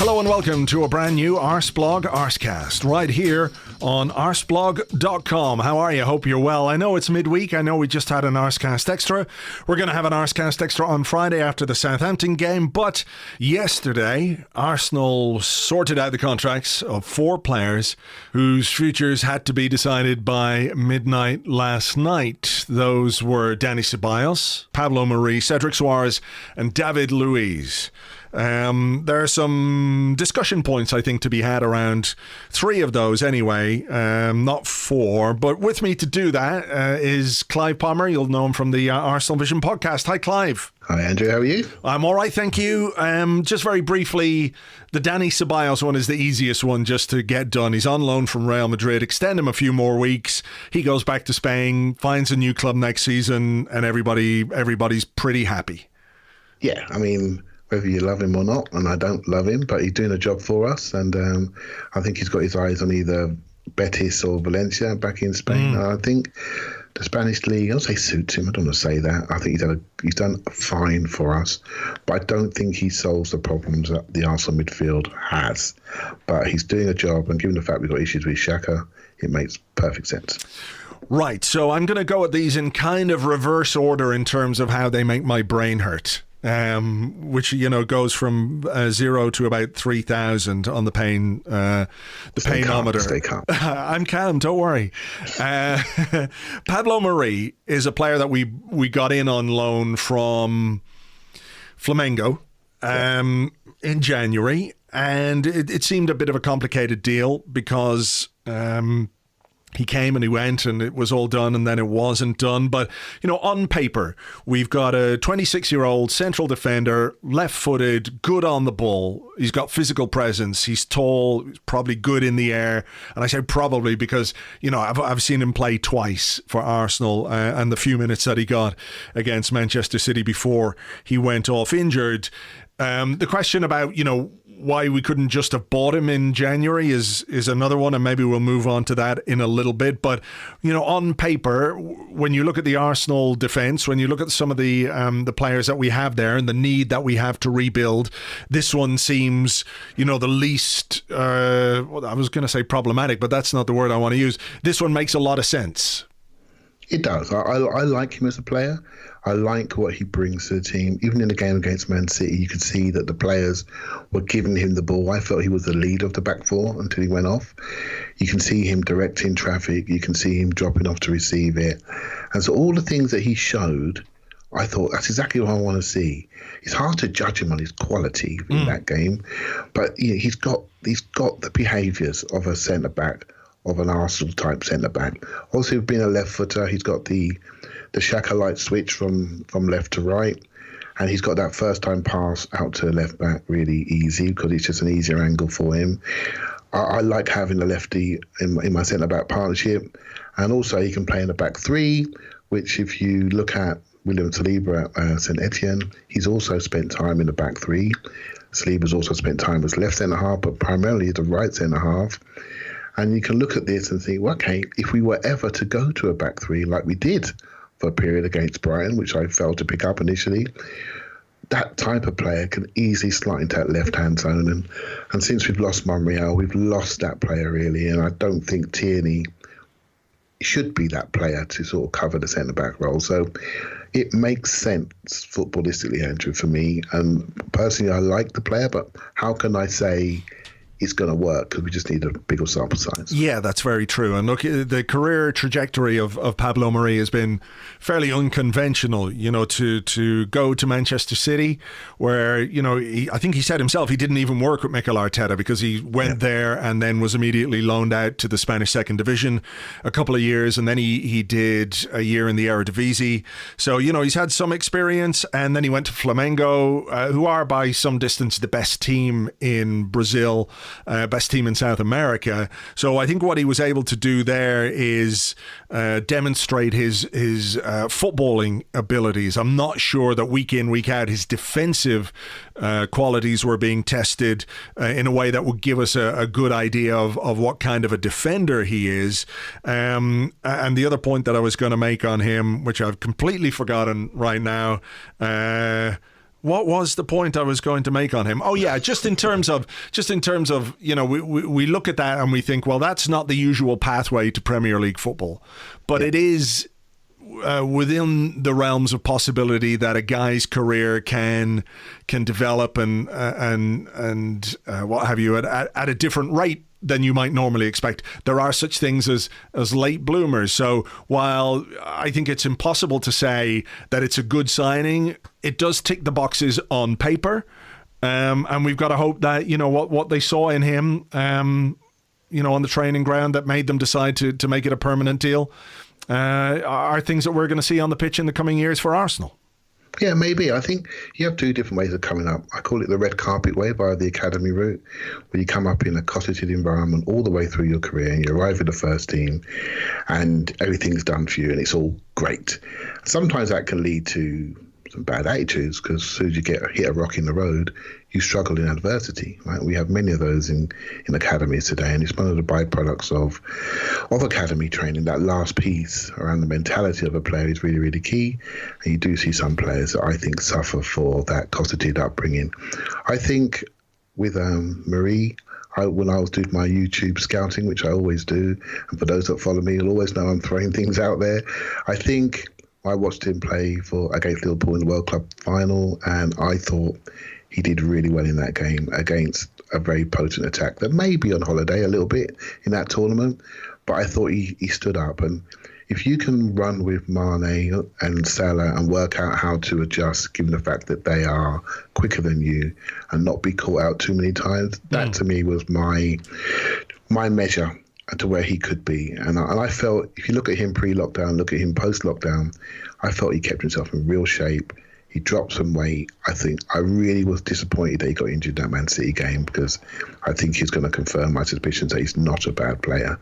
Hello and welcome to a brand new Arseblog Arsecast right here on arseblog.com. How are you? Hope you're well. I know it's midweek. I know we just had an Arsecast Extra. We're going to have an Arsecast Extra on Friday after the Southampton game, but yesterday Arsenal sorted out the contracts of 4 players whose futures had to be decided by midnight last night. Those were Dani Ceballos, Pablo Mari, Cedric Suarez and David Luiz. There are some discussion points, I think, to be had around 3 of those anyway, not 4. But with me to do that is Clive Palmer. You'll know him from the Arsenal Vision podcast. Hi, Clive. Hi, Andrew. How are you? I'm all right, thank you. Just very briefly, the Dani Ceballos one is the easiest one just to get done. He's on loan from Real Madrid. Extend him a few more weeks. He goes back to Spain, finds a new club next season, and everybody's pretty happy. Yeah, I mean, whether you love him or not, and I don't love him, but he's doing a job for us, and I think he's got his eyes on either Betis or Valencia back in Spain. And I think the Spanish league, I'll say suits him. I don't want to say that. I think he's done fine for us, but I don't think he solves the problems that the Arsenal midfield has. But he's doing a job, and given the fact we've got issues with Xhaka, it makes perfect sense. Right, so I'm going to go at these in kind of reverse order in terms of how they make my brain hurt. Which goes from 0 to about 3,000 on the pain, painometer. Stay calm. I'm calm. Don't worry. Pablo Mari is a player that we got in on loan from Flamengo in January, and it seemed a bit of a complicated deal because he came and he went and it was all done and then it wasn't done. But, on paper, we've got a 26-year-old central defender, left-footed, good on the ball. He's got physical presence. He's tall, he's probably good in the air. And I say probably because, I've seen him play twice for Arsenal and the few minutes that he got against Manchester City before he went off injured. The question about, why we couldn't just have bought him in January is another one, and maybe we'll move on to that in a little bit. But, on paper, when you look at the Arsenal defence, when you look at some of the players that we have there and the need that we have to rebuild, this one seems, the least, I was going to say problematic, but that's not the word I want to use. This one makes a lot of sense. It does. I like him as a player. I like what he brings to the team. Even in the game against Man City, you could see that the players were giving him the ball. I felt he was the leader of the back four until he went off. You can see him directing traffic. You can see him dropping off to receive it. And so all the things that he showed, I thought that's exactly what I want to see. It's hard to judge him on his quality in that game, but he's got the behaviours of a centre-back, of an Arsenal-type centre-back. Also, being a left-footer, he's got the Xhaka light switch from left to right, and he's got that first-time pass out to left-back really easy because it's just an easier angle for him. I like having a lefty in my centre-back partnership, and also he can play in the back 3, which if you look at William Saliba at St Etienne, he's also spent time in the back 3. Saliba's also spent time as left centre-half, but primarily the right centre-half. And you can look at this and think, well, okay, if we were ever to go to a back 3 like we did for a period against Brighton, which I failed to pick up initially, that type of player can easily slide into that left-hand zone. And since we've lost Monreal, we've lost that player really. And I don't think Tierney should be that player to sort of cover the centre-back role. So it makes sense footballistically, Andrew, for me. And personally, I like the player, but how can I say it's going to work because we just need a bigger sample size. Yeah, that's very true. And look, the career trajectory of Pablo Mari has been fairly unconventional, to go to Manchester City where, I think he said himself he didn't even work with Mikel Arteta because he went there and then was immediately loaned out to the Spanish second division a couple of years, and then he did a year in the Eredivisie. So, he's had some experience, and then he went to Flamengo, who are by some distance the best team in Brazil. Best team in South America. So I think what he was able to do there is demonstrate his footballing abilities. I'm not sure that week in, week out, his defensive qualities were being tested in a way that would give us a good idea of what kind of a defender he is. And the other point that I was going to make on him, which I've completely forgotten right now, What was the point I was going to make on him? Oh yeah, just in terms of we look at that and we think, well, that's not the usual pathway to Premier League football, but it is within the realms of possibility that a guy's career can develop and what have you at a different rate than you might normally expect. There are such things as late bloomers. So while I think it's impossible to say that it's a good signing, it does tick the boxes on paper. And we've got to hope that, what they saw in him, on the training ground that made them decide to make it a permanent deal are things that we're going to see on the pitch in the coming years for Arsenal. Yeah, maybe. I think you have two different ways of coming up. I call it the red carpet way via the academy route, where you come up in a cosseted environment all the way through your career and you arrive at the first team and everything's done for you and it's all great. Sometimes that can lead to some bad attitudes because as soon as you hit a rock in the road, you struggle in adversity, right? We have many of those in academies today, and it's one of the byproducts of academy training. That last piece around the mentality of a player is really, really key. And you do see some players that I think suffer for that cosseted upbringing. I think with Marie, when I was doing my YouTube scouting, which I always do, and for those that follow me, you'll always know I'm throwing things out there. I think I watched him play against Liverpool in the World Club final, and I thought he did really well in that game against a very potent attack that may be on holiday a little bit in that tournament, but I thought he stood up. And if you can run with Mane and Salah and work out how to adjust, given the fact that they are quicker than you, and not be caught out too many times, that to me was my measure to where he could be. And I felt, if you look at him pre-lockdown, look at him post-lockdown, I felt he kept himself in real shape. He dropped some weight. I think I really was disappointed that he got injured in that Man City game because I think he's going to confirm my suspicions that he's not a bad player.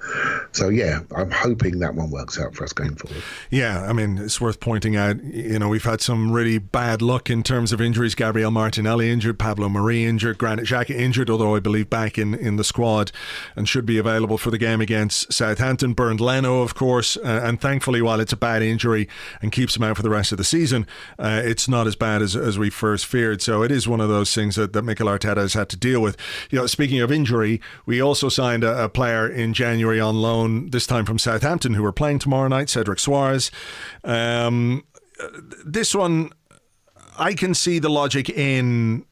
So, yeah, I'm hoping that one works out for us going forward. Yeah, I mean, it's worth pointing out, we've had some really bad luck in terms of injuries. Gabriel Martinelli injured, Pablo Mari injured, Granit Xhaka injured, although I believe back in the squad and should be available for the game against Southampton. Bernd Leno, of course, and thankfully, while it's a bad injury and keeps him out for the rest of the season, it's not as bad as we first feared. So it is one of those things that Mikel Arteta has had to deal with. Speaking of injury, we also signed a player in January on loan, this time from Southampton, who are playing tomorrow night, Cedric Suarez. This one, I can see the logic in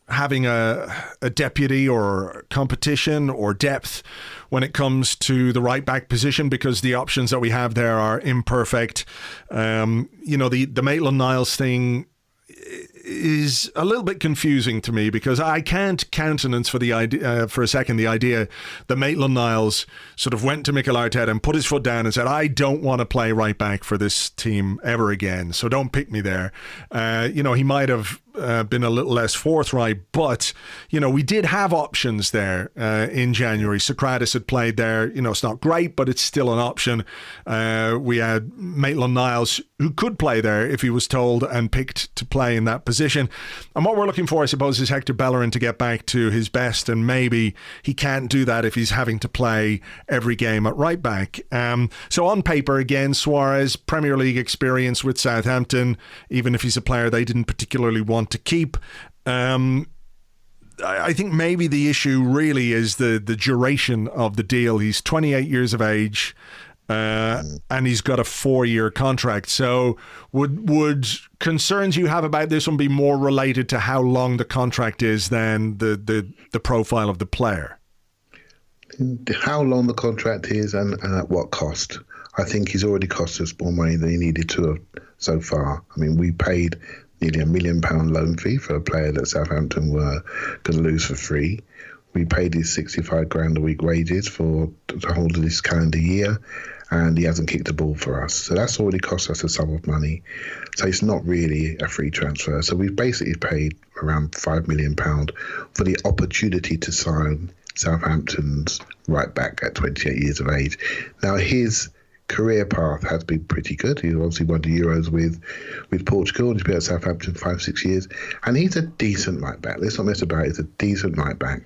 having a deputy or competition or depth when it comes to the right back position, because the options that we have there are imperfect. The Maitland-Niles thing is a little bit confusing to me because I can't countenance for the idea for a second the idea that Maitland-Niles sort of went to Mikel Arteta and put his foot down and said, I don't want to play right back for this team ever again, so don't pick me there. He might have been a little less forthright, but we did have options there in January. Socrates had played there. It's not great, but it's still an option. We had Maitland-Niles, who could play there if he was told and picked to play in that position. And what we're looking for, I suppose, is Hector Bellerin to get back to his best, and maybe he can't do that if he's having to play every game at right back. So on paper, again, Suarez, Premier League experience with Southampton, even if he's a player they didn't particularly want to keep. I think maybe the issue really is the duration of the deal. He's 28 years of age, and he's got a 4-year contract. So would concerns you have about this one be more related to how long the contract is than the profile of the player? How long the contract is and at what cost. I think he's already cost us more money than he needed to have so far. I mean, we paid nearly £1 million loan fee for a player that Southampton were going to lose for free. We paid his 65 grand a week wages for the whole of this calendar year, and he hasn't kicked a ball for us. So that's already cost us a sum of money. So it's not really a free transfer. So we've basically paid around £5 million for the opportunity to sign Southampton's right back at 28 years of age. Now, his career path has been pretty good. He obviously won the Euros with Portugal, and he's been at Southampton 5-6 years, and he's a decent right back. Let's not mess about it. He's a decent right back.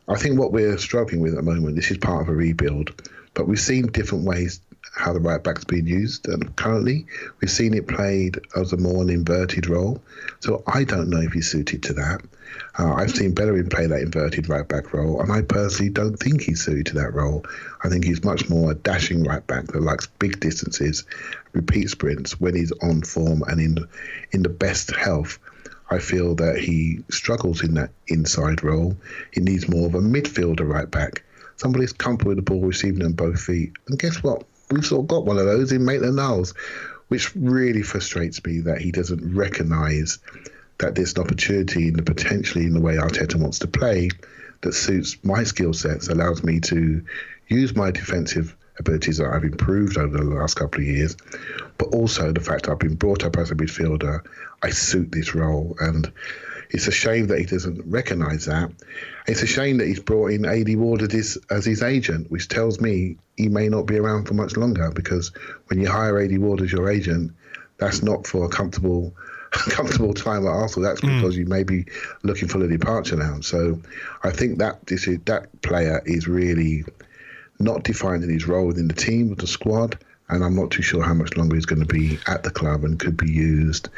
I think what we're struggling with at the moment, this is part of a rebuild, but we've seen different ways how the right back's being used. And currently, we've seen it played as a more inverted role. So I don't know if he's suited to that. I've seen Bellerin play that inverted right back role, and I personally don't think he's suited to that role. I think he's much more a dashing right back that likes big distances, repeat sprints when he's on form and in the best health. I feel that he struggles in that inside role. He needs more of a midfielder right back, somebody who's comfortable with the ball, receiving on both feet. And guess what? We've sort of got one of those in Maitland-Niles, which really frustrates me that he doesn't recognise that there's an opportunity potentially in the way Arteta wants to play that suits my skill sets, allows me to use my defensive abilities that I've improved over the last couple of years, but also the fact that I've been brought up as a midfielder, I suit this role. And it's a shame that he doesn't recognise that. It's a shame that he's brought in A.D. Ward as his agent, which tells me he may not be around for much longer, because when you hire A.D. Ward as your agent, that's not for a comfortable time at Arsenal. That's because you may be looking for a departure now. So I think that player is really not defined in his role within the team, with the squad, and I'm not too sure how much longer he's going to be at the club and could be used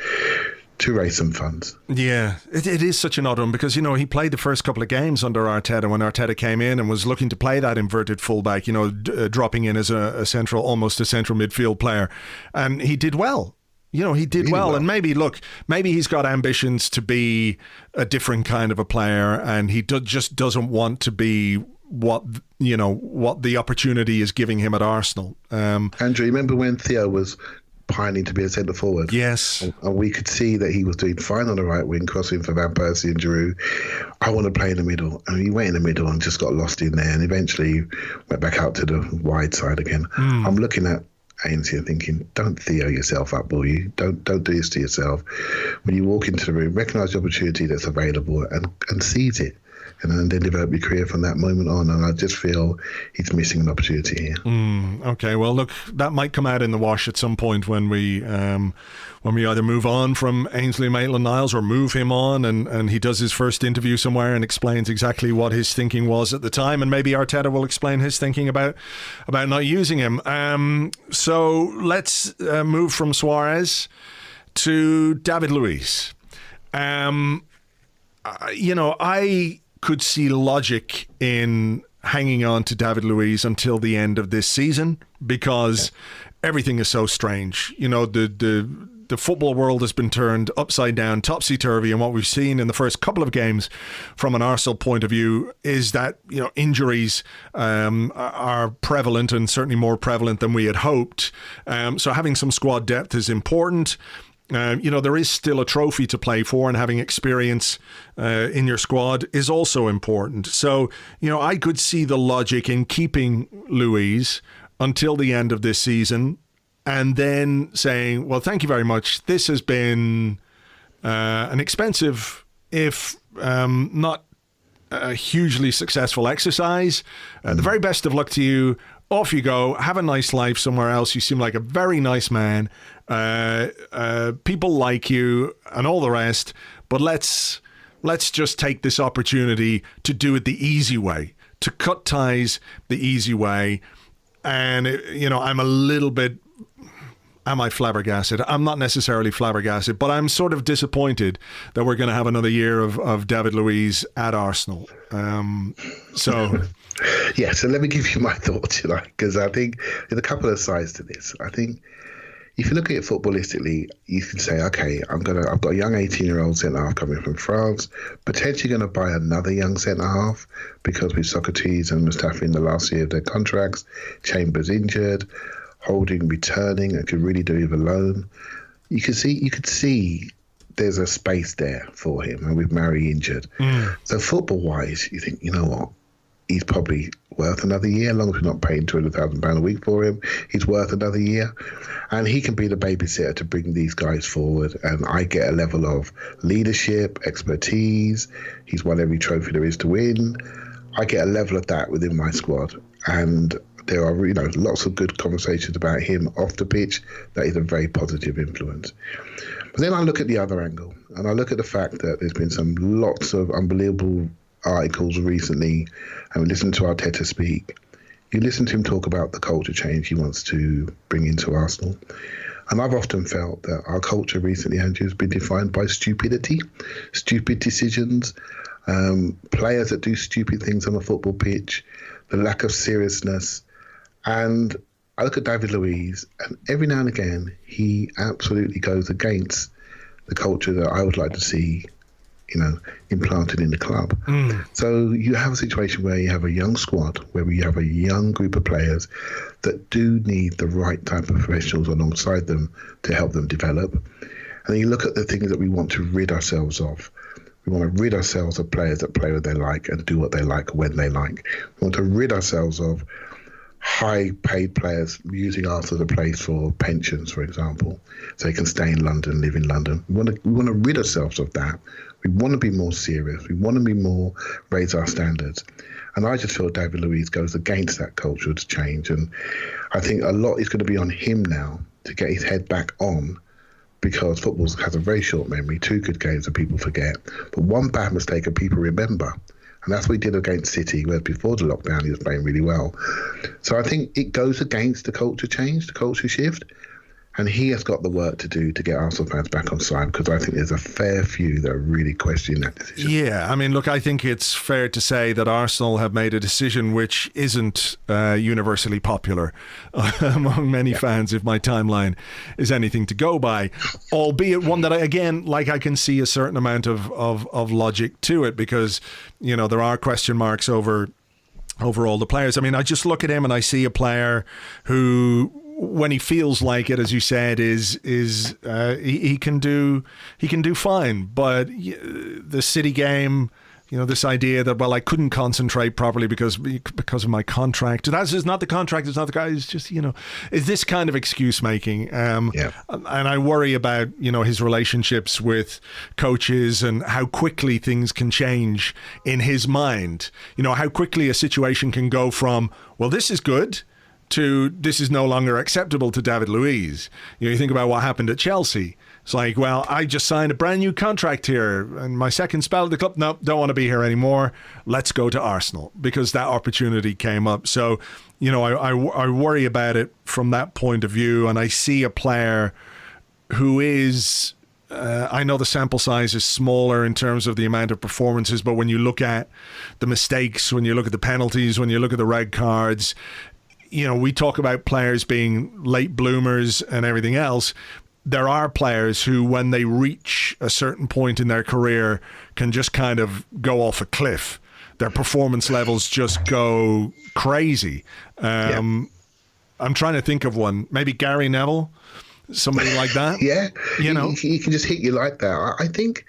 to raise some funds. Yeah, it is such an odd one because, he played the first couple of games under Arteta when Arteta came in and was looking to play that inverted fullback, dropping in as almost a central midfield player. And he did well. He did really well. And maybe he's got ambitions to be a different kind of a player, and he just doesn't want to be what the opportunity is giving him at Arsenal. Andrew, remember when Theo was pining to be a centre forward? Yes. And we could see that he was doing fine on the right wing, crossing for Van Persie and Giroud. I want to play in the middle. And he went in the middle and just got lost in there, and eventually went back out to the wide side again. I'm looking at Ainsley and thinking, don't Theo yourself up, will you? Don't do this to yourself. When you walk into the room, recognise the opportunity that's available and seize it. And then develop your career from that moment on. And I just feel he's missing an opportunity here. Okay, well, look, that might come out in the wash at some point when we either move on from Ainsley Maitland-Niles or move him on, and he does his first interview somewhere and explains exactly what his thinking was at the time, and maybe Arteta will explain his thinking about not using him. So let's move from Suarez to David Luiz. I could see logic in hanging on to David Luiz until the end of this season because everything is so strange. The football world has been turned upside down, topsy-turvy, and what we've seen in the first couple of games from an Arsenal point of view is that injuries are prevalent, and certainly more prevalent than we had hoped. So having some squad depth is important. There is still a trophy to play for, and having experience in your squad is also important. So, I could see the logic in keeping Luiz until the end of this season and then saying, well, thank you very much. This has been an expensive, if not a hugely successful exercise. The very best of luck to you. Off you go. Have a nice life somewhere else. You seem like a very nice man. People like you and all the rest. But let's just take this opportunity to do it the easy way, to cut ties the easy way. And, I'm a little bit... Am I flabbergasted? I'm not necessarily flabbergasted, but I'm sort of disappointed that we're going to have another year of David Luiz at Arsenal. Yeah, so let me give you my thoughts, because I think there's a couple of sides to this. I think if you look at it footballistically, you can say, okay, I've got a young 18-year-old centre-half coming from France, potentially going to buy another young centre-half because with Socrates and Mustafi in the last year of their contracts, Chambers injured, Holding returning and could really do with a loan. You could see there's a space there for him, and with Mari injured. So football-wise, you think, you know what? He's probably worth another year, as long as we're not paying £200,000 a week for him. He's worth another year. And he can be the babysitter to bring these guys forward. And I get a level of leadership, expertise. He's won every trophy there is to win. I get a level of that within my squad. And there are, lots of good conversations about him off the pitch. That is a very positive influence. But then I look at the other angle, and I look at the fact that there's been lots of unbelievable articles recently, and we listened to Arteta speak. You listen to him talk about the culture change he wants to bring into Arsenal. And I've often felt that our culture recently, Andrew, has been defined by stupidity, stupid decisions, players that do stupid things on the football pitch, the lack of seriousness. And I look at David Luiz, and every now and again, he absolutely goes against the culture that I would like to see, implanted in the club. So you have a situation where you have a young squad, where you have a young group of players that do need the right type of professionals alongside them to help them develop. And then you look at the things that we want to rid ourselves of. We want to rid ourselves of players that play what they like and do what they like when they like. We want to rid ourselves of high-paid players using Arsenal as a place for pensions, for example, so they can stay in London, live in London. We want to rid ourselves of that. We want to be more serious. We want to be more, raise our standards. And I just feel David Luiz goes against that culture to change. And I think a lot is going to be on him now to get his head back on, because football has a very short memory, 2 good games that people forget, but one bad mistake and people remember. And that's what he did against City, where before the lockdown he was playing really well. So I think it goes against the culture change, the culture shift. And he has got the work to do to get Arsenal fans back on side, because I think there's a fair few that are really questioning that decision. Yeah, I mean, look, I think it's fair to say that Arsenal have made a decision which isn't universally popular among many fans, if my timeline is anything to go by, albeit one that, I can see a certain amount of logic to it, because, there are question marks over all the players. I mean, I just look at him and I see a player who, when he feels like it, as you said, he can do fine. But the City game, this idea that, well, I couldn't concentrate properly because of my contract. That is not the contract. It's not the guy. It's just, is this kind of excuse making? And I worry about his relationships with coaches and how quickly things can change in his mind. How quickly a situation can go from, well, this is good, to this is no longer acceptable to David Luiz. You think about what happened at Chelsea. It's like, well, I just signed a brand new contract here and my second spell at the club, no, don't want to be here anymore. Let's go to Arsenal, because that opportunity came up. So, I worry about it from that point of view, and I see a player who is, I know the sample size is smaller in terms of the amount of performances, but when you look at the mistakes, when you look at the penalties, when you look at the red cards, we talk about players being late bloomers and everything else. There are players who, when they reach a certain point in their career, can just kind of go off a cliff. Their performance levels just go crazy. I'm trying to think of one. Maybe Gary Neville, somebody like that. Yeah, he can just hit you like that. I think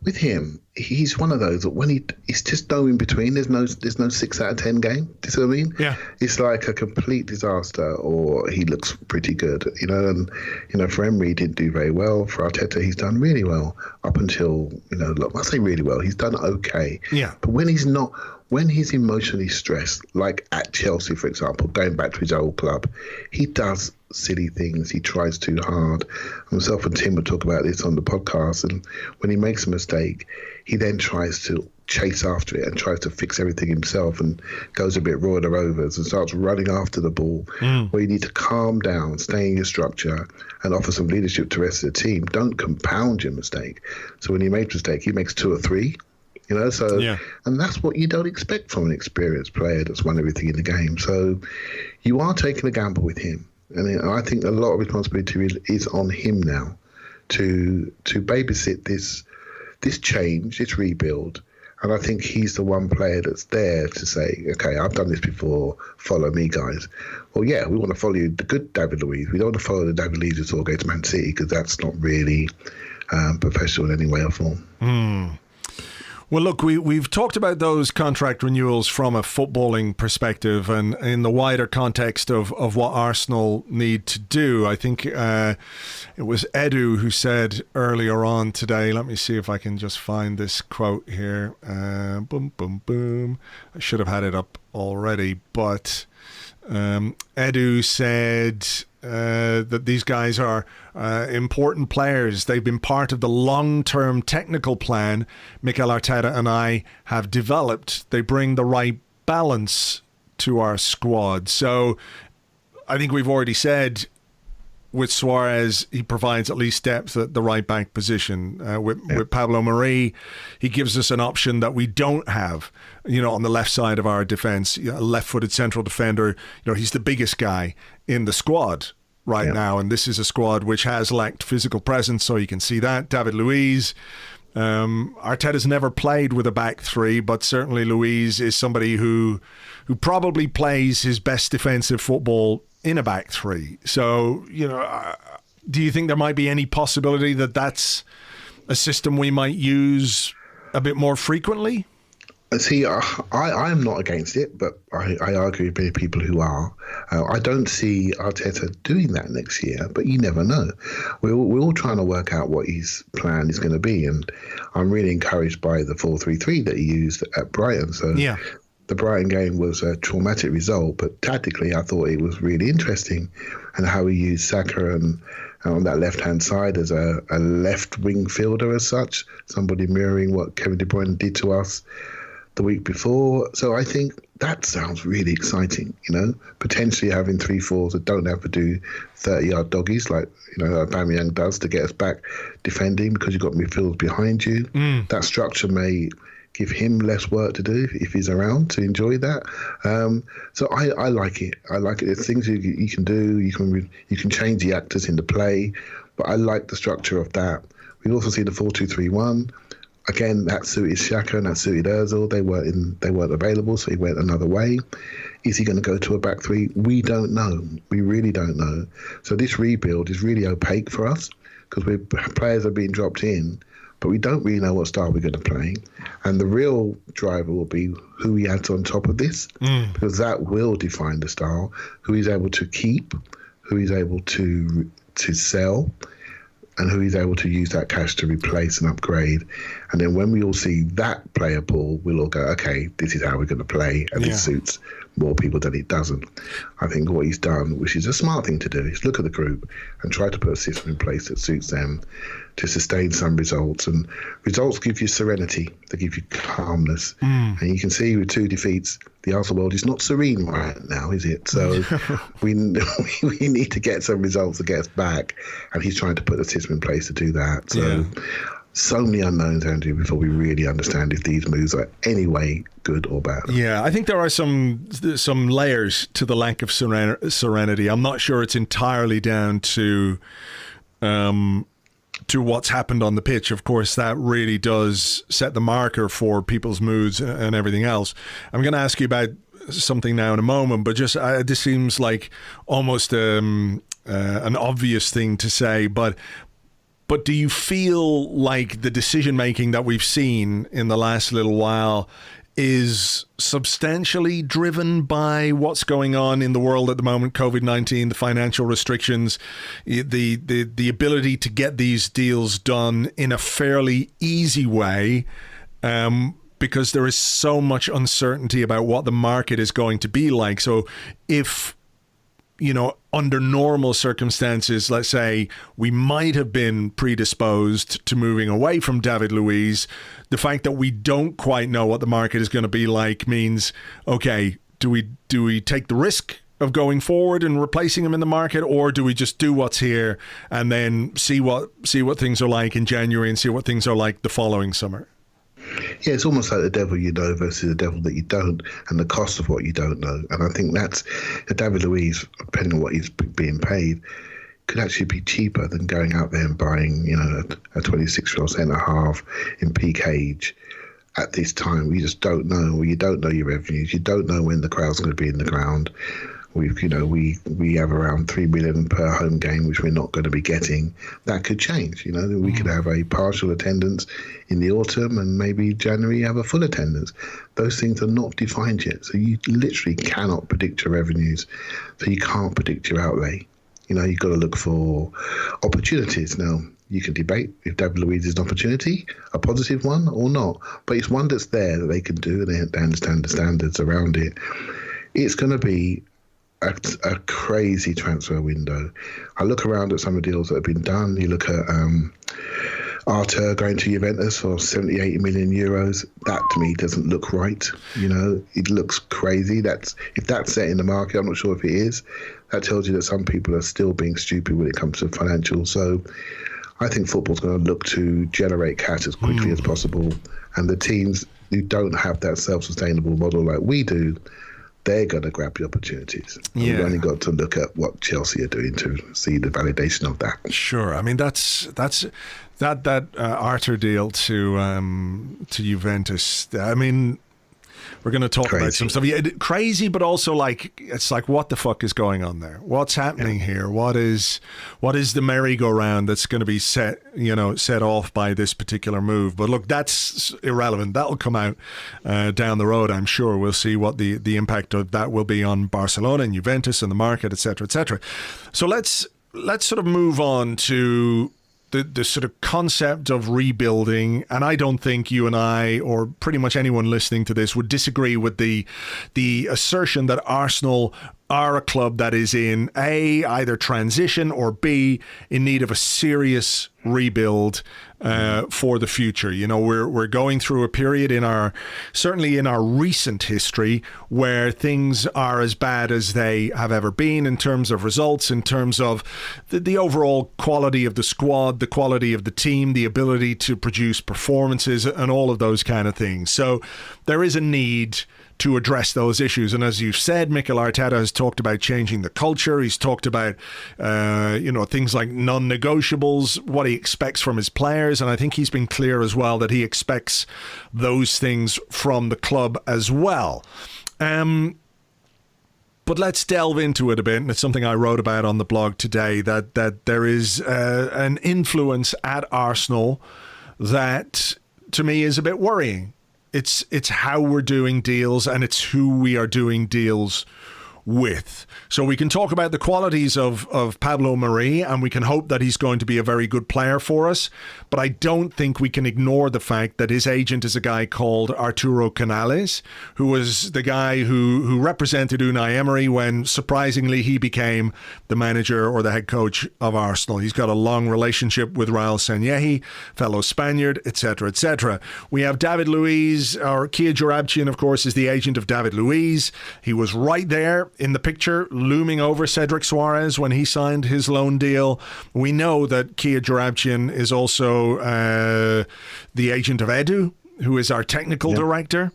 with him, he's one of those that when it's just no in between. There's no 6 out of 10 game. Do you see what I mean? Yeah. It's like a complete disaster, or he looks pretty good. And for Emery, he didn't do very well. For Arteta, he's done really well up until look, I say really well. He's done okay. Yeah. But when he's emotionally stressed, like at Chelsea, for example, going back to his old club, he does silly things. He tries too hard. Myself and Tim would talk about this on the podcast, and when he makes a mistake, he then tries to chase after it and tries to fix everything himself and goes a bit Roy the Rovers and starts running after the ball, where you need to calm down, stay in your structure and offer some leadership to the rest of the team. Don't compound your mistake. So when he makes a mistake, he makes 2 or 3. And that's what you don't expect from an experienced player that's won everything in the game. So you are taking a gamble with him. And I think a lot of responsibility is on him now to babysit this change, this rebuild. And I think he's the one player that's there to say, okay, I've done this before, follow me, guys. Well, yeah, we want to follow you, the good David Luiz. We don't want to follow the David Luiz who saw against Man City, because that's not really professional in any way or form. Well, look, we've talked about those contract renewals from a footballing perspective, and in the wider context of what Arsenal need to do. I think it was Edu who said earlier on today, let me see if I can just find this quote here. Boom, boom, boom. I should have had it up already, but Edu said that these guys are important players. They've been part of the long-term technical plan Mikel Arteta and I have developed. They bring the right balance to our squad. So I think we've already said with Soares, he provides at least depth at the right back position. With Pablo Mari, he gives us an option that we don't have, on the left side of our defence, a left-footed central defender. He's the biggest guy in the squad right now, and this is a squad which has lacked physical presence, so you can see that. David Luiz. Arteta's never played with a back three, but certainly Luiz is somebody who probably plays his best defensive football in a back three. So, do you think there might be any possibility that that's a system we might use a bit more frequently? See, I'm not against it, but I argue with many people who are. I don't see Arteta doing that next year, but you never know. We're all trying to work out what his plan is going to be, and I'm really encouraged by the 4-3-3 that he used at Brighton. So the Brighton game was a traumatic result, but tactically I thought it was really interesting, and how he used Saka and on that left-hand side as a left-wing fielder as such, somebody mirroring what Kevin De Bruyne did to us the week before. So I think that sounds really exciting, potentially having 3-4s that don't have to do 30-yard doggies like, Aubameyang does to get us back defending, because you've got midfielders behind you. That structure may give him less work to do if he's around to enjoy that. So I like it. I like it. There's things you can do. You can change the actors in the play, but I like the structure of that. We've also seen the 4-2-3-1. Again, that suited Xhaka and that suited Ozil. They weren't available, so he went another way. Is he going to go to a back three? We don't know. We really don't know. So this rebuild is really opaque for us, because players are being dropped in, but we don't really know what style we're going to play. And the real driver will be who he adds on top of this, because that will define the style, who he's able to keep, who he's able to sell, and who he's able to use that cash to replace and upgrade. And then when we all see that player pool, we'll all go, okay, this is how we're going to play, and it suits more people than it doesn't. I think what he's done, which is a smart thing to do, is look at the group and try to put a system in place that suits them to sustain some results. And results give you serenity, they give you calmness. And you can see with 2 defeats, the Arsenal world is not serene right now, is it? So we need to get some results to get us back, and he's trying to put a system in place to do that. So many unknowns, Andrew, before we really understand if these moves are any way good or bad. Yeah, I think there are some layers to the lack of serenity. I'm not sure it's entirely down to what's happened on the pitch. Of course, that really does set the marker for people's moods and everything else. I'm going to ask you about something now in a moment, but just this seems like almost an obvious thing to say, but do you feel like the decision-making that we've seen in the last little while is substantially driven by what's going on in the world at the moment, COVID-19, the financial restrictions, the ability to get these deals done in a fairly easy way, because there is so much uncertainty about what the market is going to be like. So if under normal circumstances, let's say we might have been predisposed to moving away from David Luiz, the fact that we don't quite know what the market is going to be like means, okay, do we take the risk of going forward and replacing him in the market, or do we just do what's here and then see what things are like in January and see what things are like the following summer? Yeah, it's almost like the devil you know versus the devil that you don't, and the cost of what you don't know. And I think that's David Luiz, depending on what he's being paid, could actually be cheaper than going out there and buying, a 26-year-old centre-half in peak age at this time. You just don't know, or you don't know your revenues. You don't know when the crowd's going to be in the ground. We have around 3 million per home game, which we're not going to be getting. That could change. We could have a partial attendance in the autumn, and maybe January have a full attendance. Those things are not defined yet, so you literally cannot predict your revenues. So you can't predict your outlay. You've got to look for opportunities. Now, you can debate if David Luiz is an opportunity, a positive one or not, but it's one that's there that they can do, and they understand the standards around it. It's going to be a crazy transfer window. I look around at some of the deals that have been done. You look at Arthur going to Juventus for 70, 80 million euros, that to me doesn't look right. It looks crazy. If that's set in the market, I'm not sure if it is. That tells you that some people are still being stupid when it comes to financial. So I think football's going to look to generate cash as quickly as possible. And the teams who don't have that self-sustainable model like we do, they're going to grab the opportunities. Yeah. We've only got to look at what Chelsea are doing to see the validation of that. Sure. I mean, that Arthur deal to Juventus. I mean, we're going to talk about some stuff. Yeah, crazy, but also it's like, what the fuck is going on there? What's happening here? What is the merry-go-round that's going to be set off by this particular move? But look, that's irrelevant. That'll come out down the road, I'm sure. We'll see what the impact of that will be on Barcelona and Juventus and the market, etc., etc. So let's sort of move on to the sort of concept of rebuilding, and I don't think you and I, or pretty much anyone listening to this, would disagree with the assertion that Arsenal are a club that is in A, either transition, or B, in need of a serious rebuild for the future. We're going through a period certainly in our recent history, where things are as bad as they have ever been in terms of results, in terms of the overall quality of the squad, the quality of the team, the ability to produce performances, and all of those kind of things. So there is a need to address those issues. And as you've said, Mikel Arteta has talked about changing the culture. He's talked about, things like non-negotiables, what he expects from his players. And I think he's been clear as well that he expects those things from the club as well. But let's delve into it a bit. And it's something I wrote about on the blog today, that there is an influence at Arsenal that, to me, is a bit worrying. It's how we're doing deals, and it's who we are doing deals with. So we can talk about the qualities of Pablo Mari, and we can hope that he's going to be a very good player for us. But I don't think we can ignore the fact that his agent is a guy called Arturo Canales, who was the guy who represented Unai Emery when, surprisingly, he became the manager or the head coach of Arsenal. He's got a long relationship with Raul Sanllehi, fellow Spaniard, etc., etc. We have David Luiz, or Kia Joorabchian, of course, is the agent of David Luiz. He was right there in the picture, looming over Cedric Suarez when he signed his loan deal. We know that Kia Joorabchian is also the agent of Edu, who is our technical director,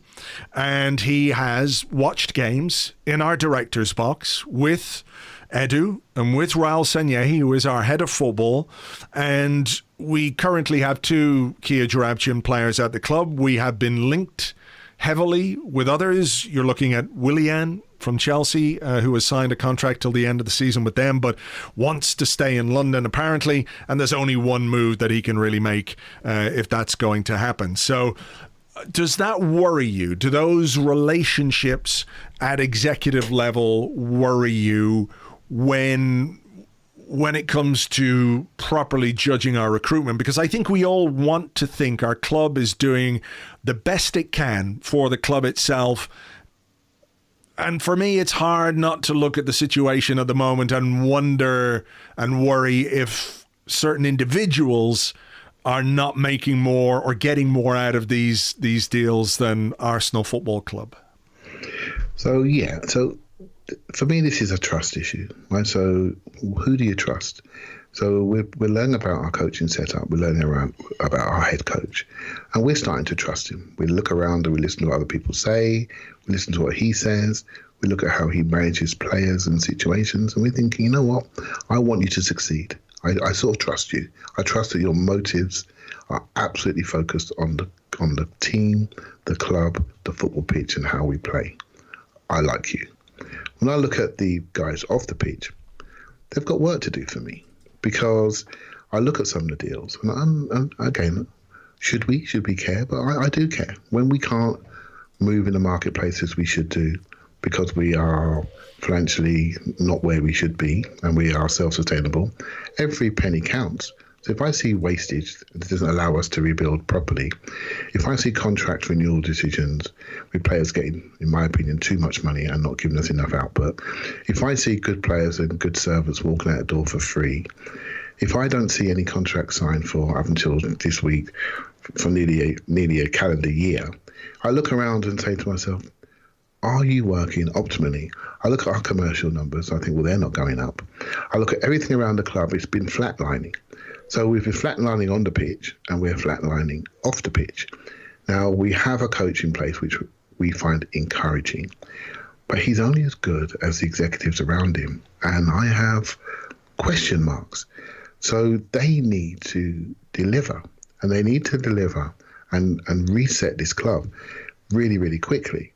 and he has watched games in our director's box with Edu and with Raul Sanllehi, who is our head of football. And we currently have 2 Kia Joorabchian players at the club. We have been linked heavily with others. You're looking at Willian from Chelsea, who has signed a contract till the end of the season with them, but wants to stay in London apparently, and there's only one move that he can really make if that's going to happen. So does that worry you? Do those relationships at executive level worry you when it comes to properly judging our recruitment? Because I think we all want to think our club is doing the best it can for the club itself. And for me, it's hard not to look at the situation at the moment and wonder and worry if certain individuals are not making more or getting more out of these deals than Arsenal Football Club. So for me, this is a trust issue, right? So who do you trust? So we're learning about our coaching setup. We're learning about our head coach, and we're starting to trust him. We look around and we listen to what other people say. We listen to what he says. We look at how he manages players and situations, and we're thinking, you know what? I want you to succeed. I sort of trust you. I trust that your motives are absolutely focused on the team, the club, the football pitch, and how we play. I like you. When I look at the guys off the pitch, they've got work to do for me, because I look at some of the deals, and again, should we care? But I do care. When we can't move in the marketplace as we should do because we are financially not where we should be and we are self-sustainable, every penny counts. So if I see wastage that doesn't allow us to rebuild properly, if I see contract renewal decisions with players getting, in my opinion, too much money and not giving us enough output, if I see good players and good servants walking out the door for free, if I don't see any contract signed for up until this week, for nearly a calendar year, I look around and say to myself, are you working optimally? I look at our commercial numbers. I think, well, they're not going up. I look at everything around the club. It's been flatlining. So we've been flatlining on the pitch and we're flatlining off the pitch. Now, we have a coach in place, which we find encouraging, but he's only as good as the executives around him. And I have question marks. So they need to deliver, and they need to deliver and reset this club really, really quickly,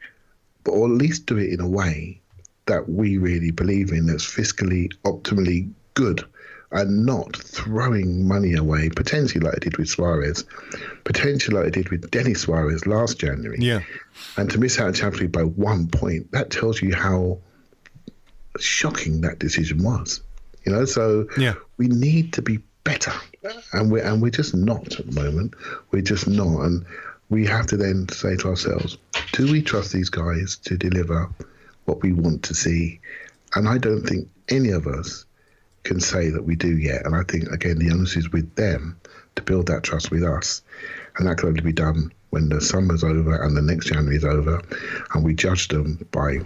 but or at least do it in a way that we really believe in, that's fiscally optimally good, and not throwing money away, potentially like I did with Suarez, potentially like I did with Dennis Suarez last January. Yeah. And to miss out on Champions League by 1 point, that tells you how shocking that decision was. You know, so we need to be better, and we're just not at the moment. We're just not, and we have to then say to ourselves, do we trust these guys to deliver what we want to see? And I don't think any of us can say that we do yet. And I think, again, the onus is with them to build that trust with us. And that can only be done when the summer's over and the next January is over, and we judge them by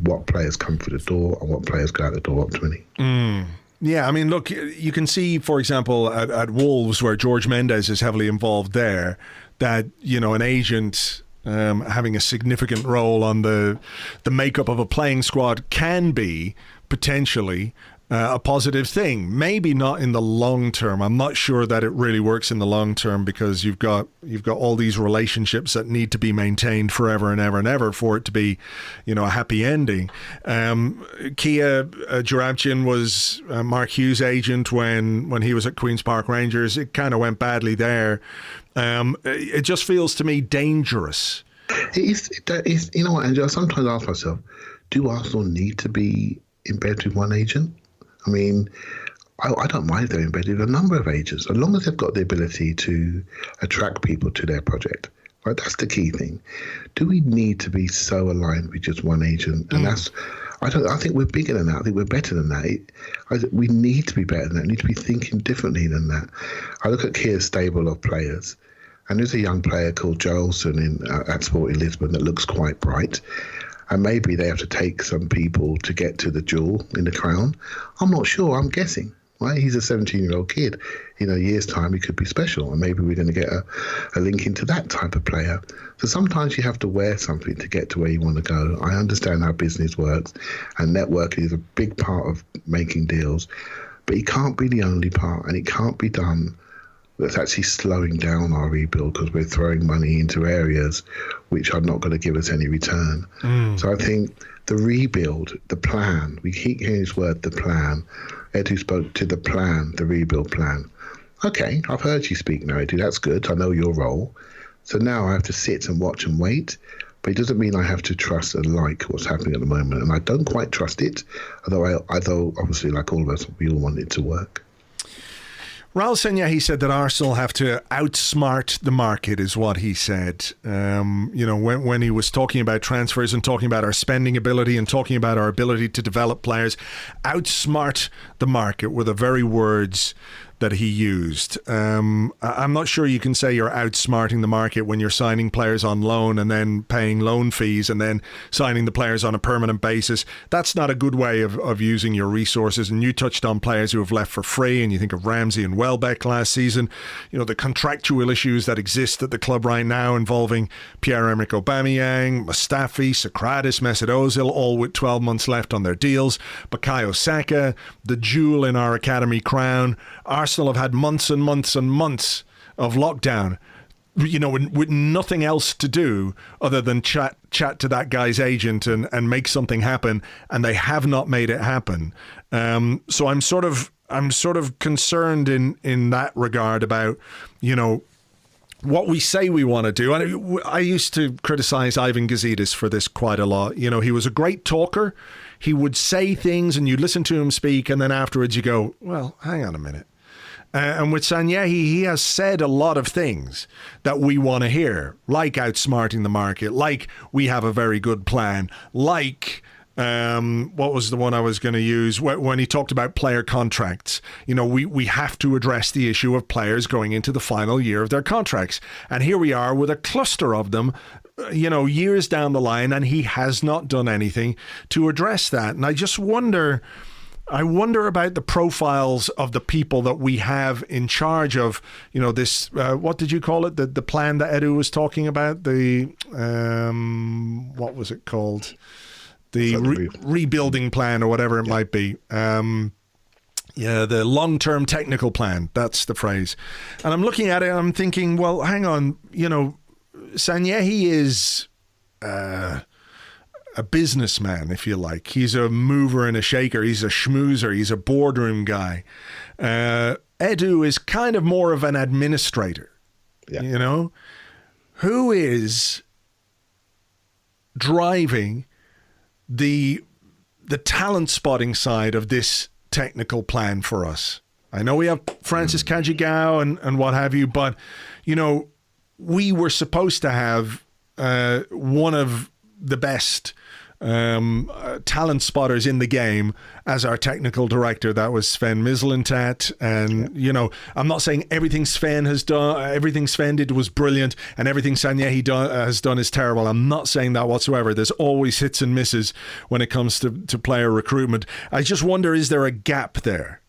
what players come through the door and what players go out the door optimally. Yeah, I mean, look, you can see, for example, at Wolves, where George Mendes is heavily involved there, that, you know, an agent having a significant role on the makeup of a playing squad can be potentially a positive thing. Maybe not in the long term. I'm not sure that it really works in the long term, because you've got all these relationships that need to be maintained forever and ever and ever for it to be, you know, a happy ending. Kia Jarabchin was Mark Hughes' agent when he was at Queen's Park Rangers. It kind of went badly there. It just feels to me dangerous. It is, you know what, Angela, I sometimes ask myself, do Arsenal need to be in bed with one agent? I mean, I don't mind if they're embedded with a number of agents, as long as they've got the ability to attract people to their project. Right, that's the key thing. Do we need to be so aligned with just one agent? And I think we're bigger than that. I think we're better than that. We need to be better than that. We need to be thinking differently than that. I look at Kia's stable of players, and there's a young player called Joelson at Sporting Lisbon that looks quite bright. And maybe they have to take some people to get to the jewel in the crown. I'm not sure. I'm guessing. Right? He's a 17-year-old kid. In a year's time, he could be special. And maybe we're going to get a link into that type of player. So sometimes you have to wear something to get to where you want to go. I understand how business works. And networking is a big part of making deals. But it can't be the only part. And it can't be done that's actually slowing down our rebuild, because we're throwing money into areas which are not going to give us any return. So I think the rebuild, the plan, we keep hearing this word, the plan. Edu spoke to the plan, the rebuild plan. Okay, I've heard you speak now, Edu, that's good. I know your role. So now I have to sit and watch and wait. But it doesn't mean I have to trust and like what's happening at the moment. And I don't quite trust it, although obviously, like all of us, we all want it to work. Raul Sanllehi said that Arsenal have to outsmart the market, is what he said. You know, when he was talking about transfers and talking about our spending ability and talking about our ability to develop players, outsmart the market were the very words that he used. I'm not sure you can say you're outsmarting the market when you're signing players on loan and then paying loan fees and then signing the players on a permanent basis. That's not a good way of using your resources. And you touched on players who have left for free, and you think of Ramsey and Welbeck last season. You know, the contractual issues that exist at the club right now involving Pierre-Emerick Aubameyang, Mustafi, Socrates, Mesut Ozil, all with 12 months left on their deals. Bukayo Saka, the jewel in our academy crown. Arsenal have had months and months and months of lockdown, you know, with nothing else to do other than chat to that guy's agent and make something happen, and they have not made it happen. So I'm sort of concerned in that regard about, you know, what we say we want to do. And I used to criticize Ivan Gazidis for this quite a lot. You know, he was a great talker. He would say things and you'd listen to him speak, and then afterwards you go, well, hang on a minute. And with Sanllehi, he has said a lot of things that we want to hear, like outsmarting the market, like we have a very good plan, like What was the one I was going to use? When he talked about player contracts, we have to address the issue of players going into the final year of their contracts. And here we are with a cluster of them, years down the line, and he has not done anything to address that. And I just wonder about the profiles of the people that we have in charge of, this, what did you call it? The plan that Edu was talking about, what was it called? The rebuilding plan or whatever it might be. The long-term technical plan. That's the phrase. And I'm looking at it and I'm thinking, well, hang on, Sanyehi is a businessman, if you like. He's a mover and a shaker. He's a schmoozer. He's a boardroom guy. Edu is kind of more of an administrator. Yeah. Who is driving the talent spotting side of this technical plan for us? I know we have Francis Kajigao and what have you, but we were supposed to have one of the best talent spotters in the game as our technical director. That was Sven Mislintat. And, I'm not saying everything Sven did was brilliant and everything Sanyehi has done is terrible. I'm not saying that whatsoever. There's always hits and misses when it comes to player recruitment. I just wonder, is there a gap there?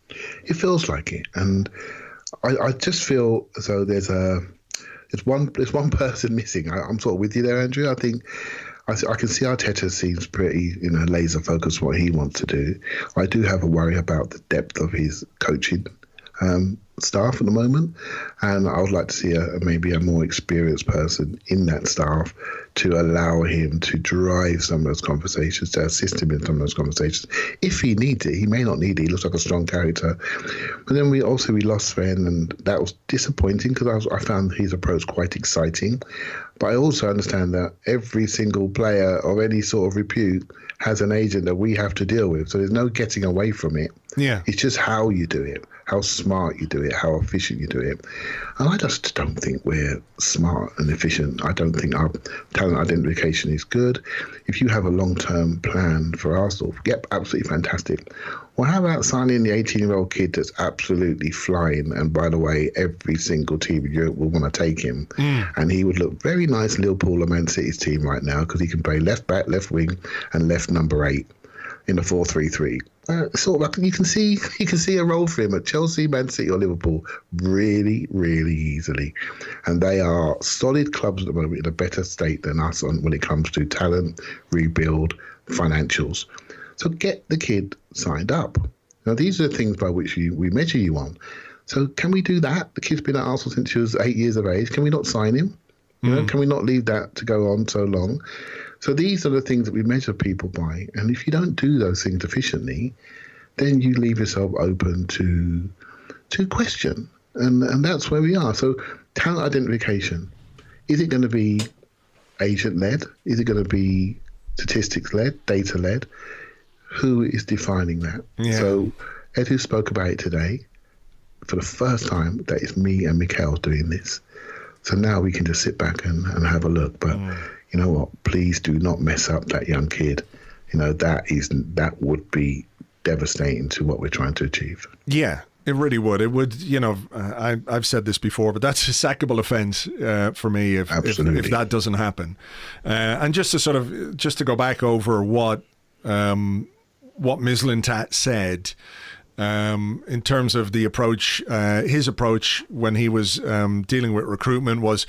It feels like it. And I just feel as though there's one person missing. I'm sort of with you there, Andrew. I think I can see Arteta seems pretty, laser focused what he wants to do. I do have a worry about the depth of his coaching staff at the moment, and I would like to see maybe a more experienced person in that staff to allow him to drive some of those conversations, to assist him in some of those conversations. If he needs it, he may not need it. He looks like a strong character. But then we lost Sven, and that was disappointing because I found his approach quite exciting. But I also understand that every single player of any sort of repute has an agent that we have to deal with. So there's no getting away from it. Yeah. It's just how you do it, how smart you do it, how efficient you do it. And I just don't think we're smart and efficient. I don't think our talent identification is good. If you have a long-term plan for Arsenal, yep, absolutely fantastic. Well, how about signing the 18-year-old kid that's absolutely flying? And by the way, every single team in Europe will want to take him. And he would look very nice in Liverpool or Man City's team right now because he can play left back, left wing, and left number 8 in the 4-3-3. Sort of like you can see a role for him at Chelsea, Man City, or Liverpool really, really easily. And they are solid clubs at the moment in a better state than us when it comes to talent, rebuild, financials. So get the kid signed up. Now, these are the things by which we measure you on. So can we do that? The kid's been at Arsenal since he was 8 years of age. Can we not sign him? Can we not leave that to go on so long? So these are the things that we measure people by. And if you don't do those things efficiently, then you leave yourself open to question. And that's where we are. So talent identification, is it going to be agent-led? Is it going to be statistics-led, data-led? Who is defining that? Yeah. So Edu spoke about it today. For the first time, that is me and Mikel doing this. So now we can just sit back and have a look. But you know what? Please do not mess up that young kid. That would be devastating to what we're trying to achieve. Yeah, it really would. It would, I've said this before, but that's a sackable offence for me if that doesn't happen. And just to go back over what Mislintat said in terms of the approach, his approach when he was dealing with recruitment was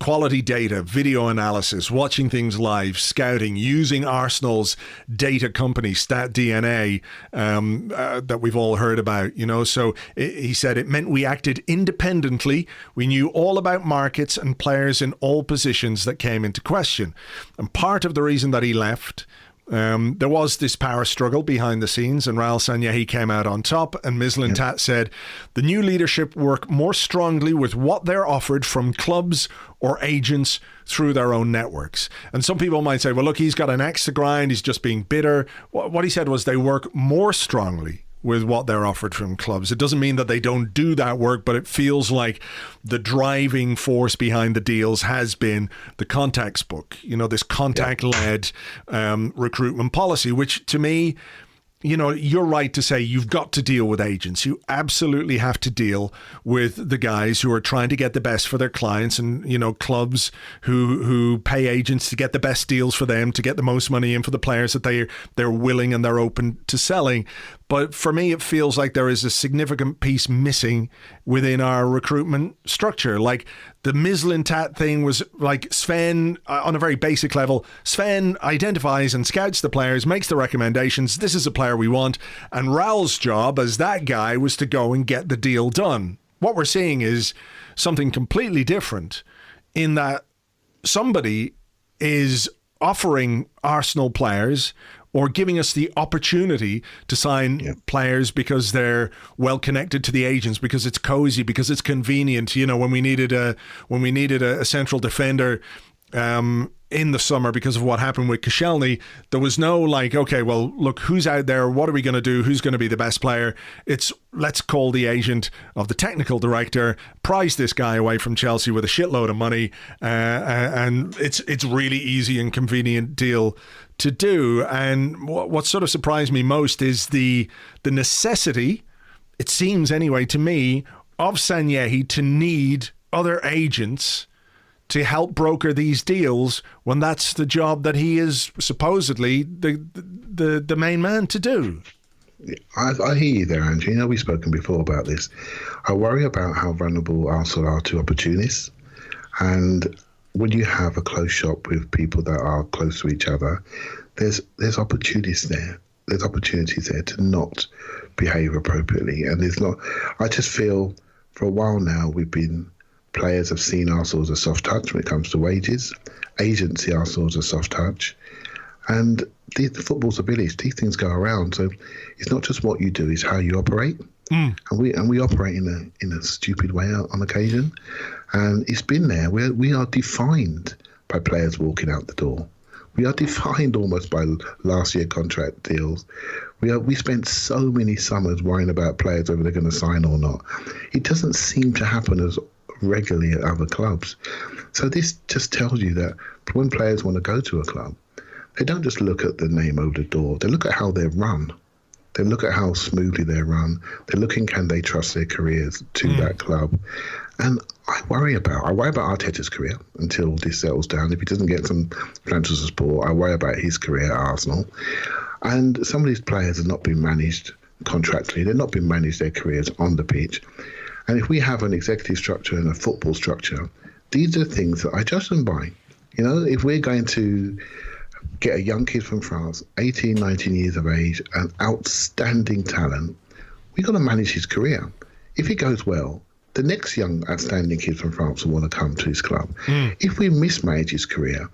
quality data, video analysis, watching things live, scouting, using Arsenal's data company, StatDNA, that we've all heard about. So he said it meant we acted independently. We knew all about markets and players in all positions that came into question. And part of the reason that he left, there was this power struggle behind the scenes, and Raul Sanyehi came out on top, and Mislintat said the new leadership work more strongly with what they're offered from clubs or agents through their own networks. And some people might say, well, look, he's got an axe to grind, he's just being bitter. What he said was they work more strongly with what they're offered from clubs. It doesn't mean that they don't do that work, but it feels like the driving force behind the deals has been the contacts book, this contact-led recruitment policy, which to me, you're right to say you've got to deal with agents. You absolutely have to deal with the guys who are trying to get the best for their clients, and, clubs who pay agents to get the best deals for them, to get the most money in for the players that they're willing and they're open to selling. But for me, it feels like there is a significant piece missing within our recruitment structure. Like the Mislintat thing was like Sven, on a very basic level, Sven identifies and scouts the players, makes the recommendations. This is a player we want. And Raul's job as that guy was to go and get the deal done. What we're seeing is something completely different in that somebody is offering Arsenal players or giving us the opportunity to sign players because they're well connected to the agents, because it's cozy, because it's convenient. When we needed a central defender in the summer because of what happened with Koscielny, there was no okay, well, look, who's out there? What are we going to do? Who's going to be the best player? It's let's call the agent of the technical director, prize this guy away from Chelsea with a shitload of money, and it's really easy and convenient deal to do. And what sort of surprised me most is the necessity, it seems anyway to me, of Sanyehi to need other agents to help broker these deals when that's the job that he is supposedly the main man to do. I hear you there, Andrew. We've spoken before about this. I worry about how vulnerable Arsenal are to opportunists. And when you have a close shop with people that are close to each other, there's opportunities there. There's opportunities there to not behave appropriately. And I just feel for a while now players have seen Arsenal as a soft touch when it comes to wages. Agents see Arsenal as a soft touch. And the football's a village. These things go around. So it's not just what you do, it's how you operate. And we operate in a stupid way on occasion. And it's been there. We are defined by players walking out the door. We are defined almost by last year contract deals. We spent so many summers worrying about players, whether they're going to sign or not. It doesn't seem to happen as regularly at other clubs. So this just tells you that when players want to go to a club, they don't just look at the name over the door. They look at how they're run. They look at how smoothly they're run. They're looking, can they trust their careers to that club? And I worry about Arteta's career until this settles down. If he doesn't get some financial support, I worry about his career at Arsenal. And some of these players have not been managed contractually. They've not been managed their careers on the pitch. And if we have an executive structure and a football structure, these are things that I judge them by. If we're going to get a young kid from France, 18, 19 years of age, an outstanding talent, we've got to manage his career. If it goes well, the next young outstanding kid from France will want to come to his club. If we mismanage his career,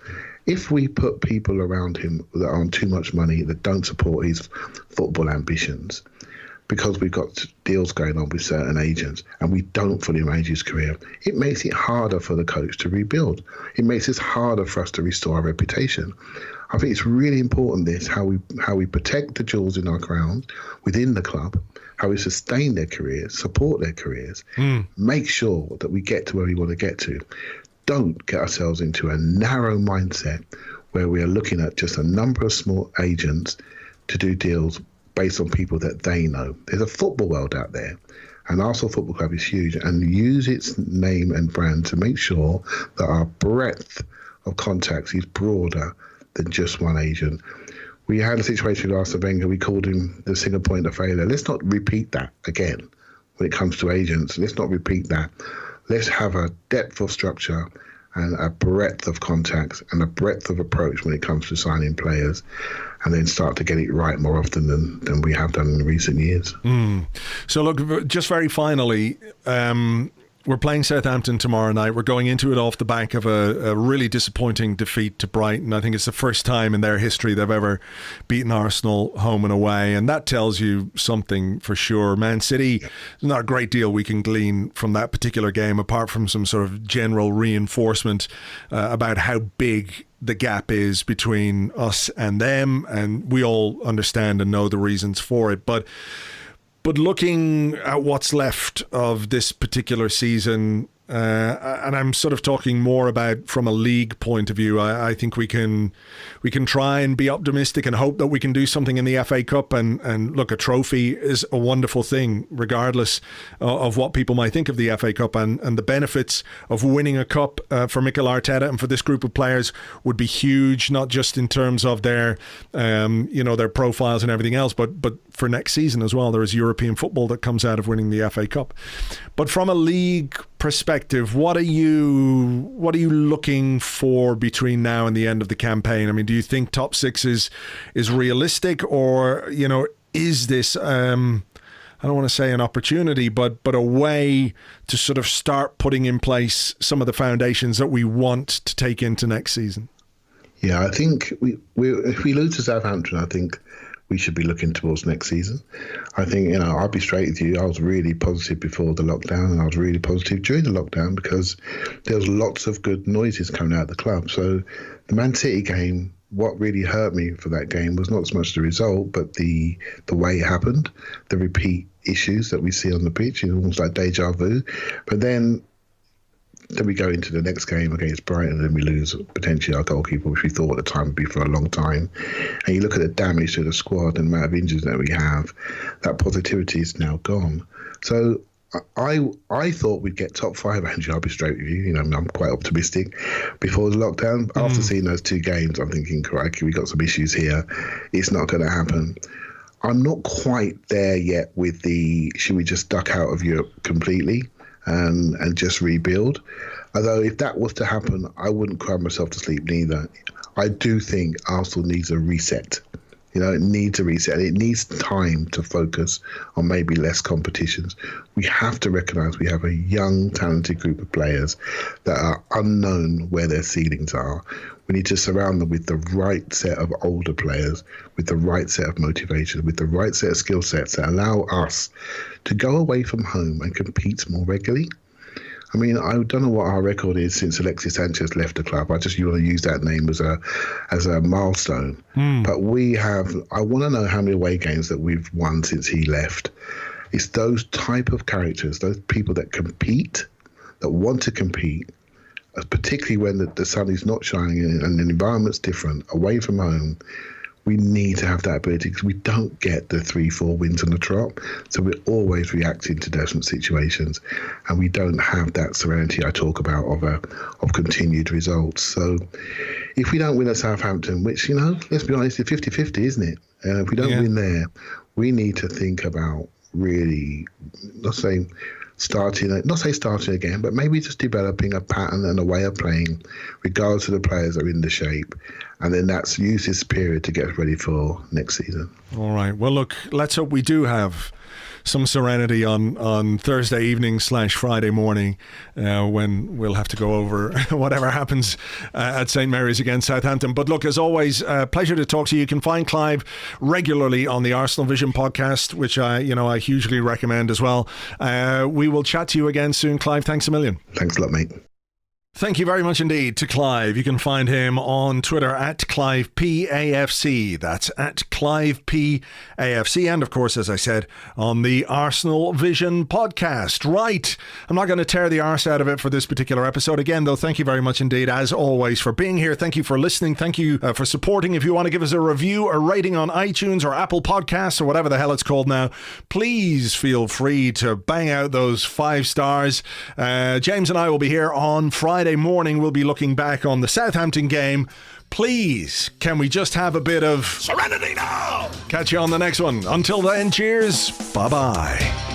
if we put people around him that are on too much money, that don't support his football ambitions, because we've got deals going on with certain agents and we don't fully manage his career, it makes it harder for the coach to rebuild. It makes it harder for us to restore our reputation. I think it's really important how we protect the jewels in our crown within the club, how we sustain their careers, support their careers, make sure that we get to where we want to get to. Don't get ourselves into a narrow mindset where we are looking at just a number of small agents to do deals based on people that they know. There's a football world out there, and Arsenal Football Club is huge, and use its name and brand to make sure that our breadth of contacts is broader than just one agent. We had a situation with Arsene Wenger, we called him the single point of failure. Let's not repeat that again when it comes to agents. Let's not repeat that. Let's have a depth of structure and a breadth of contacts and a breadth of approach when it comes to signing players, and then start to get it right more often than we have done in recent years. So look, just very finally, we're playing Southampton tomorrow night. We're going into it off the back of a really disappointing defeat to Brighton. I think it's the first time in their history they've ever beaten Arsenal home and away, and that tells you something for sure. Man City, there's not a great deal we can glean from that particular game, apart from some sort of general reinforcement about how big the gap is between us and them, and we all understand and know the reasons for it. But But looking at what's left of this particular season, and I'm sort of talking more about from a league point of view, I think we can try and be optimistic and hope that we can do something in the FA Cup. And look, a trophy is a wonderful thing, regardless of what people might think of the FA Cup, and the benefits of winning a cup for Mikel Arteta and for this group of players would be huge, not just in terms of their their profiles and everything else, but for next season as well. There is European football that comes out of winning the FA Cup. But from a league perspective, what are you looking for between now and the end of the campaign? I mean, do you think top six is realistic, or is this I don't want to say an opportunity, but a way to sort of start putting in place some of the foundations that we want to take into next season? Yeah, I think if we lose to Southampton, I think we should be looking towards next season. I think, I'll be straight with you. I was really positive before the lockdown, and I was really positive during the lockdown because there was lots of good noises coming out of the club. So the Man City game, what really hurt me for that game was not so much the result, but the way it happened, the repeat issues that we see on the pitch, almost like deja vu. But then we go into the next game against Brighton and we lose potentially our goalkeeper, which we thought at the time would be for a long time. And you look at the damage to the squad and the amount of injuries that we have, that positivity is now gone. So I thought we'd get top five, Andrew. I'll be straight with you. I'm quite optimistic before the lockdown. After seeing those two games, I'm thinking, crikey, we got some issues here. It's not going to happen. I'm not quite there yet with should we just duck out of Europe completely and just rebuild? Although if that was to happen, I wouldn't cry myself to sleep neither. I do think Arsenal needs a reset. It needs a reset. It needs time to focus on maybe less competitions. We have to recognise we have a young, talented group of players that are unknown where their ceilings are. We need to surround them with the right set of older players, with the right set of motivation, with the right set of skill sets that allow us to go away from home and compete more regularly. I mean, I don't know what our record is since Alexis Sanchez left the club. I just want to use that name as a milestone. But I want to know how many away games that we've won since he left. It's those type of characters, those people that compete, that want to compete, particularly when the sun is not shining and the environment's different, away from home. We need to have that ability because we don't get the 3-4 wins on the trot. So we're always reacting to different situations, and we don't have that serenity I talk about of continued results. So if we don't win at Southampton, which, let's be honest, it's 50-50, isn't it? If we don't win there, we need to think about really, not say starting again, but maybe just developing a pattern and a way of playing, regardless of the players that are in the shape. And then use this period to get ready for next season. All right. Well, look, let's hope we do have some serenity on Thursday evening / Friday morning when we'll have to go over whatever happens at St Mary's against Southampton. But look, as always, pleasure to talk to you. You can find Clive regularly on the Arsenal Vision podcast, which I hugely recommend as well. We will chat to you again soon, Clive. Thanks a million. Thanks a lot, mate. Thank you very much indeed to Clive. You can find him on Twitter at ClivePAFC. That's at ClivePAFC. And of course, as I said, on the Arsenal Vision podcast. Right. I'm not going to tear the arse out of it for this particular episode. Again, though, thank you very much indeed, as always, for being here. Thank you for listening. Thank you for supporting. If you want to give us a review or rating on iTunes or Apple Podcasts or whatever the hell it's called now, please feel free to bang out those 5 stars. James and I will be here on Friday morning. We'll be looking back on the Southampton game. Please, can we just have a bit of serenity now? Catch you on the next one. Until then, cheers. Bye-bye.